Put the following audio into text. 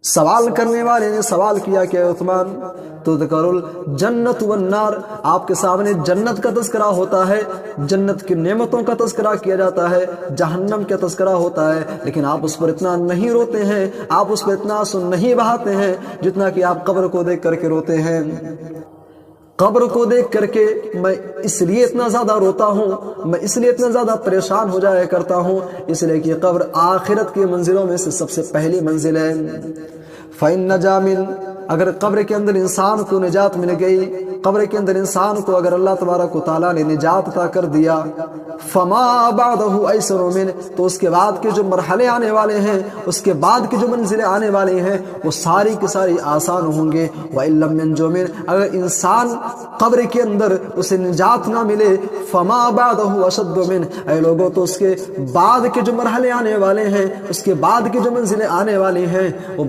سوال کرنے والے نے سوال کیا کہ عثمان تذکر الجنت والنار، آپ کے سامنے جنت کا تذکرہ ہوتا ہے، جنت کی نعمتوں کا تذکرہ کیا جاتا ہے، جہنم کا تذکرہ ہوتا ہے، لیکن آپ اس پر اتنا نہیں روتے ہیں، آپ اس پر اتنا آنسو نہیں بہاتے ہیں جتنا کہ آپ قبر کو دیکھ کر کے روتے ہیں۔ قبر کو دیکھ کر کے میں اس لیے اتنا زیادہ روتا ہوں، میں اس لیے اتنا زیادہ پریشان ہو جایا کرتا ہوں، اس لیے کہ قبر آخرت کی منزلوں میں سے سب سے پہلی منزل ہے۔ فَإِن نَجَا مِن، اگر قبر کے اندر انسان کو نجات مل گئی، قبر کے اندر انسان کو اگر اللہ تبارک و تعالیٰ نے نجات عطا کر دیا، فَمَا بَعْدَهُ أَيْسَرُ مِنْ، تو اس کے بعد کے جو مرحلے آنے والے ہیں، اس کے بعد کی جو منزلیں آنے والی ہیں، وہ ساری کی ساری آسان ہوں گے۔ وَإِن لَّمْ يَنْجُ مِنْ، اگر انسان قبر کے اندر اسے نجات نہ ملے، فَمَا بَعْدَهُ أَشَدُّ مِنْ، اے لوگوں تو اس کے بعد کے جو مرحلے آنے والے ہیں، اس کے بعد کی جو منزلیں آنے والی ہیں وہ